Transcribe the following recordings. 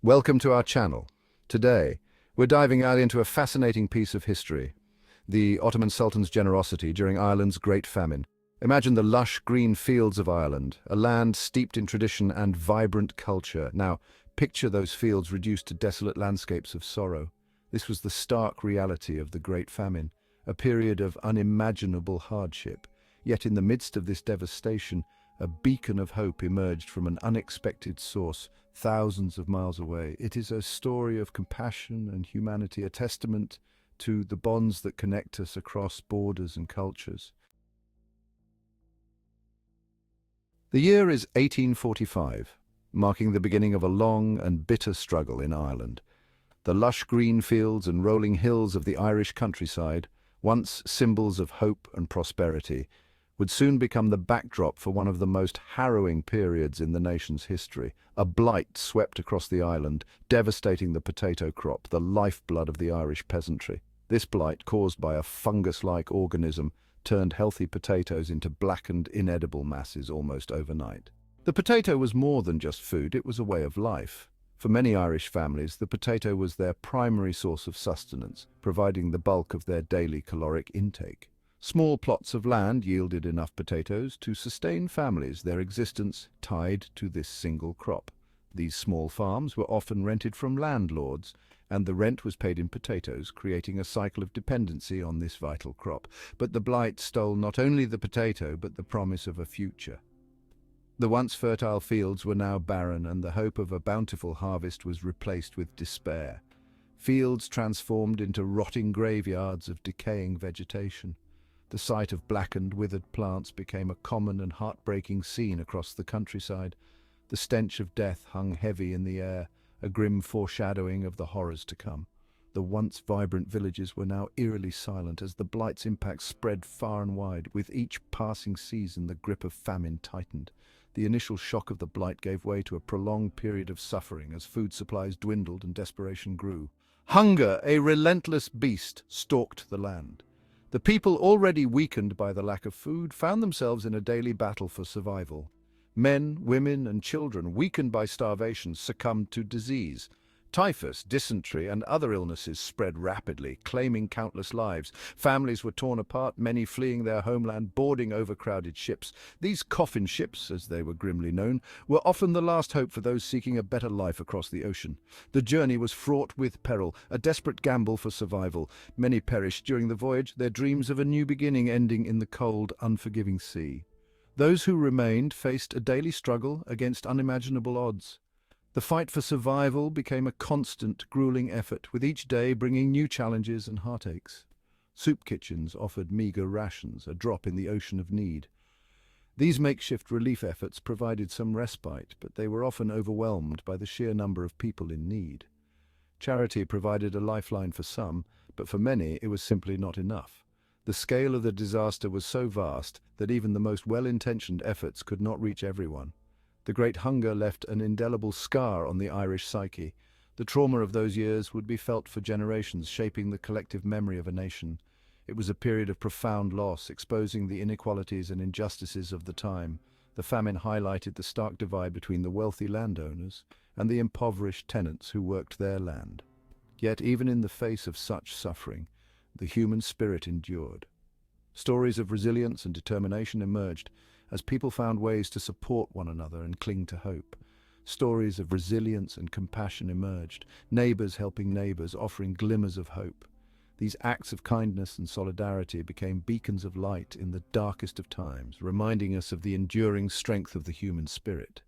Welcome to our channel. Today, we're diving out into a fascinating piece of history, the Ottoman Sultan's generosity during Ireland's Great Famine. Imagine the lush green fields of Ireland, a land steeped in tradition and vibrant culture. Now, picture those fields reduced to desolate landscapes of sorrow. This was the stark reality of the Great Famine, a period of unimaginable hardship. Yet in the midst of this devastation, a beacon of hope emerged from an unexpected source, thousands of miles away. It is a story of compassion and humanity, a testament to the bonds that connect us across borders and cultures. The year is 1845, marking the beginning of a long and bitter struggle in Ireland. The lush green fields and rolling hills of the Irish countryside, once symbols of hope and prosperity, would soon become the backdrop for one of the most harrowing periods in the nation's history. A blight swept across the island, devastating the potato crop, the lifeblood of the Irish peasantry. This blight, caused by a fungus-like organism, turned healthy potatoes into blackened, inedible masses almost overnight. The potato was more than just food, it was a way of life. For many Irish families, the potato was their primary source of sustenance, providing the bulk of their daily caloric intake. Small plots of land yielded enough potatoes to sustain families, their existence tied to this single crop. These small farms were often rented from landlords, and the rent was paid in potatoes, creating a cycle of dependency on this vital crop. But the blight stole not only the potato, but the promise of a future. The once fertile fields were now barren, and the hope of a bountiful harvest was replaced with despair. Fields transformed into rotting graveyards of decaying vegetation. The sight of blackened, withered plants became a common and heartbreaking scene across the countryside. The stench of death hung heavy in the air, a grim foreshadowing of the horrors to come. The once vibrant villages were now eerily silent as the blight's impact spread far and wide. With each passing season, the grip of famine tightened. The initial shock of the blight gave way to a prolonged period of suffering as food supplies dwindled and desperation grew. Hunger, a relentless beast, stalked the land. The people, already weakened by the lack of food, found themselves in a daily battle for survival. Men, women, and children, weakened by starvation, succumbed to disease. Typhus, dysentery, and other illnesses spread rapidly, claiming countless lives. Families were torn apart, many fleeing their homeland, boarding overcrowded ships. These coffin ships, as they were grimly known, were often the last hope for those seeking a better life across the ocean. The journey was fraught with peril, a desperate gamble for survival. Many perished during the voyage, their dreams of a new beginning ending in the cold, unforgiving sea. Those who remained faced a daily struggle against unimaginable odds. The fight for survival became a constant, grueling effort, with each day bringing new challenges and heartaches. Soup kitchens offered meager rations, a drop in the ocean of need. These makeshift relief efforts provided some respite, but they were often overwhelmed by the sheer number of people in need. Charity provided a lifeline for some, but for many it was simply not enough. The scale of the disaster was so vast that even the most well-intentioned efforts could not reach everyone. The Great Hunger left an indelible scar on the Irish psyche. The trauma of those years would be felt for generations, shaping the collective memory of a nation. It was a period of profound loss, exposing the inequalities and injustices of the time. The famine highlighted the stark divide between the wealthy landowners and the impoverished tenants who worked their land. Yet even in the face of such suffering, the human spirit endured. Stories of resilience and determination emerged as people found ways to support one another and cling to hope. Stories of resilience and compassion emerged, neighbors helping neighbors, offering glimmers of hope. These acts of kindness and solidarity became beacons of light in the darkest of times, reminding us of the enduring strength of the human spirit.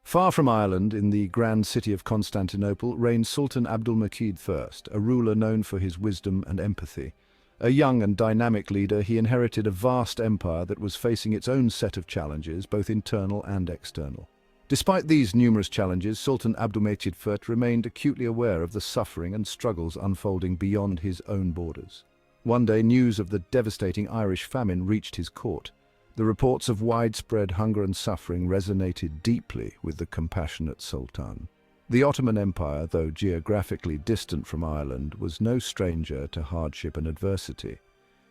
Far from Ireland, in the grand city of Constantinople, reigned Sultan Abdulmajid I, a ruler known for his wisdom and empathy. A young and dynamic leader, he inherited a vast empire that was facing its own set of challenges, both internal and external. Despite these numerous challenges, Sultan Abdulmajid I remained acutely aware of the suffering and struggles unfolding beyond his own borders. One day, news of the devastating Irish famine reached his court. The reports of widespread hunger and suffering resonated deeply with the compassionate Sultan. The Ottoman Empire, though geographically distant from Ireland, was no stranger to hardship and adversity.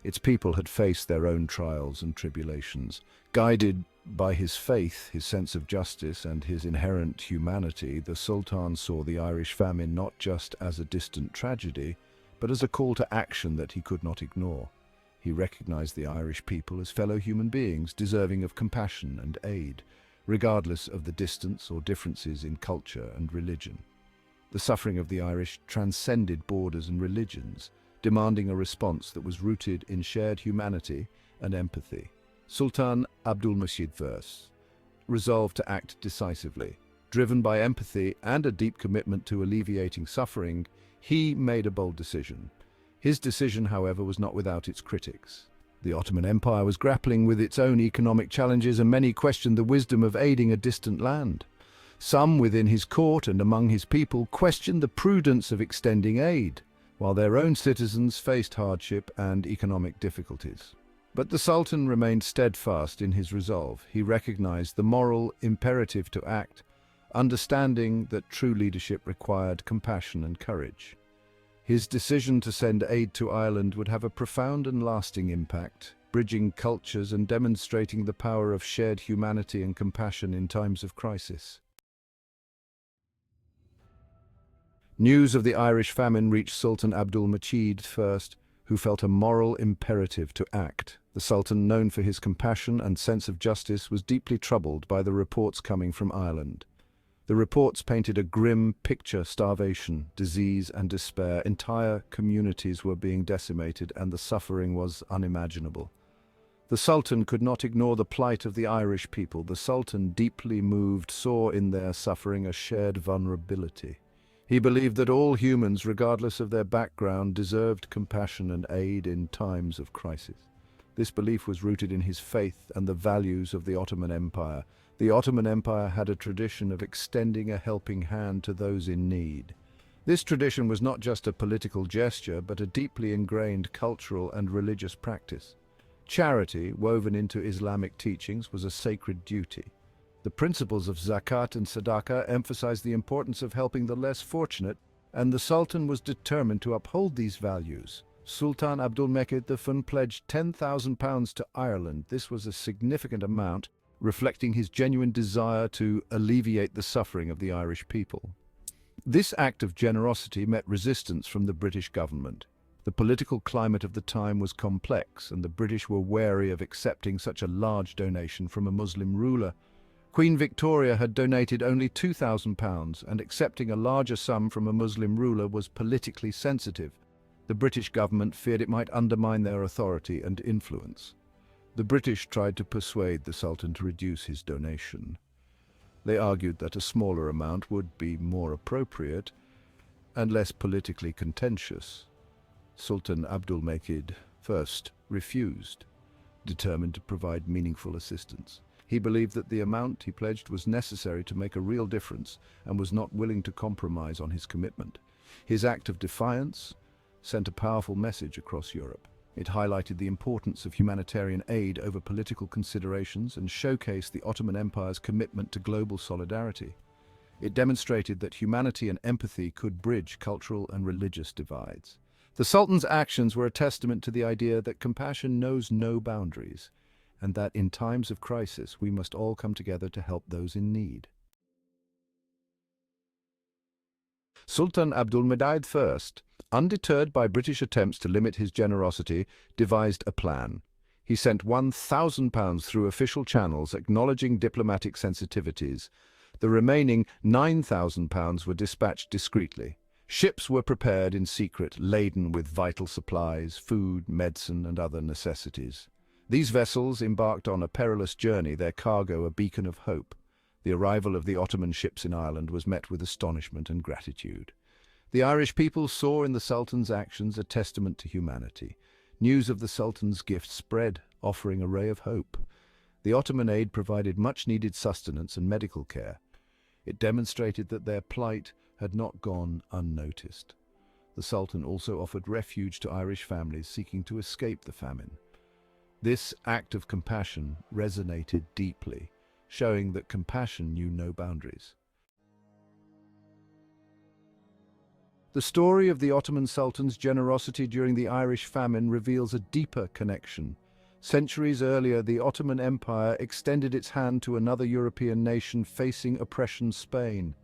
Its people had faced their own trials and tribulations. Guided By his faith, his sense of justice, and his inherent humanity, the Sultan saw the Irish famine not just as a distant tragedy, but as a call to action that he could not ignore. He recognized the Irish people as fellow human beings deserving of compassion and aid, regardless of the distance or differences in culture and religion. The suffering of the Irish transcended borders and religions, demanding a response that was rooted in shared humanity and empathy. Sultan Abdulmajid I resolved to act decisively. Driven by empathy and a deep commitment to alleviating suffering, he made a bold decision. His decision, however, was not without its critics. The Ottoman Empire was grappling with its own economic challenges, and many questioned the wisdom of aiding a distant land. Some within his court and among his people questioned the prudence of extending aid, while their own citizens faced hardship and economic difficulties. But the Sultan remained steadfast in his resolve. He recognized the moral imperative to act, understanding that true leadership required compassion and courage. His decision to send aid to Ireland would have a profound and lasting impact, bridging cultures and demonstrating the power of shared humanity and compassion in times of crisis. News of the Irish famine reached Sultan Abdulmajid I, who felt a moral imperative to act. The Sultan, known for his compassion and sense of justice, was deeply troubled by the reports coming from Ireland. The reports painted a grim picture: starvation, disease, and despair. Entire communities were being decimated, and the suffering was unimaginable. The Sultan could not ignore the plight of the Irish people. The Sultan, deeply moved, saw in their suffering a shared vulnerability. He believed that all humans, regardless of their background, deserved compassion and aid in times of crisis. This belief was rooted in his faith and the values of the Ottoman Empire. The Ottoman Empire had a tradition of extending a helping hand to those in need. This tradition was not just a political gesture, but a deeply ingrained cultural and religious practice. Charity, woven into Islamic teachings, was a sacred duty. The principles of zakat and sadaqah emphasized the importance of helping the less fortunate, and the Sultan was determined to uphold these values. Sultan Abdulmajid I pledged £10,000 to Ireland. This was a significant amount, reflecting his genuine desire to alleviate the suffering of the Irish people. This act of generosity met resistance from the British government. The political climate of the time was complex, and the British were wary of accepting such a large donation from a Muslim ruler. Queen Victoria had donated only £2,000, and accepting a larger sum from a Muslim ruler was politically sensitive. The British government feared it might undermine their authority and influence. The British tried to persuade the Sultan to reduce his donation. They argued that a smaller amount would be more appropriate and less politically contentious. Sultan Abdulmajid I refused, determined to provide meaningful assistance. He believed that the amount he pledged was necessary to make a real difference and was not willing to compromise on his commitment. His act of defiance sent a powerful message across Europe. It highlighted the importance of humanitarian aid over political considerations and showcased the Ottoman Empire's commitment to global solidarity. It demonstrated that humanity and empathy could bridge cultural and religious divides. The Sultan's actions were a testament to the idea that compassion knows no boundaries, and that in times of crisis we must all come together to help those in need. Sultan Abdulmajid I, undeterred by British attempts to limit his generosity, devised a plan. He sent £1,000 through official channels, acknowledging diplomatic sensitivities. The remaining £9,000 were dispatched discreetly. Ships were prepared in secret, laden with vital supplies, food, medicine, and other necessities. These vessels embarked on a perilous journey, their cargo a beacon of hope. The arrival of the Ottoman ships in Ireland was met with astonishment and gratitude. The Irish people saw in the Sultan's actions a testament to humanity. News of the Sultan's gift spread, offering a ray of hope. The Ottoman aid provided much-needed sustenance and medical care. It demonstrated that their plight had not gone unnoticed. The Sultan also offered refuge to Irish families seeking to escape the famine. This act of compassion resonated deeply, showing that compassion knew no boundaries. The story of the Ottoman Sultan's generosity during the Irish famine reveals a deeper connection. Centuries earlier, the Ottoman Empire extended its hand to another European nation facing oppression: Spain.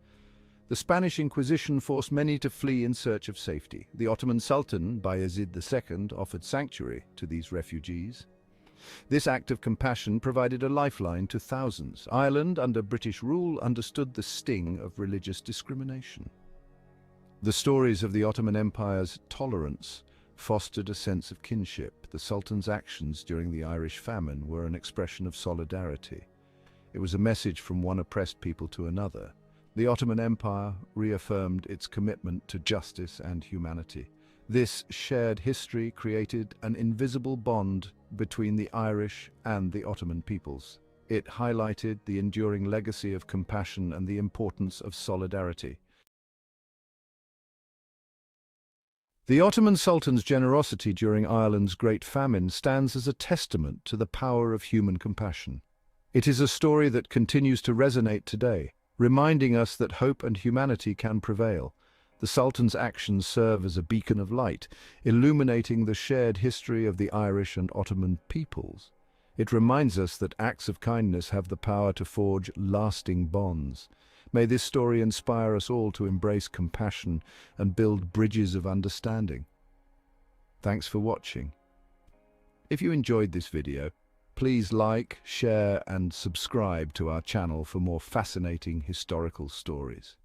The Spanish Inquisition forced many to flee in search of safety. The Ottoman Sultan, Bayezid II, offered sanctuary to these refugees. This act of compassion provided a lifeline to thousands. Ireland, under British rule, understood the sting of religious discrimination. The stories of the Ottoman Empire's tolerance fostered a sense of kinship. The Sultan's actions during the Irish famine were an expression of solidarity. It was a message from one oppressed people to another. The Ottoman Empire reaffirmed its commitment to justice and humanity. This shared history created an invisible bond between the Irish and the Ottoman peoples. It highlighted the enduring legacy of compassion and the importance of solidarity. The Ottoman Sultan's generosity during Ireland's Great Famine stands as a testament to the power of human compassion. It is a story that continues to resonate today, reminding us that hope and humanity can prevail. The Sultan's actions serve as a beacon of light, illuminating the shared history of the Irish and Ottoman peoples. It reminds us that acts of kindness have the power to forge lasting bonds. May this story inspire us all to embrace compassion and build bridges of understanding. Thanks for watching. If you enjoyed this video, please like, share, and subscribe to our channel for more fascinating historical stories.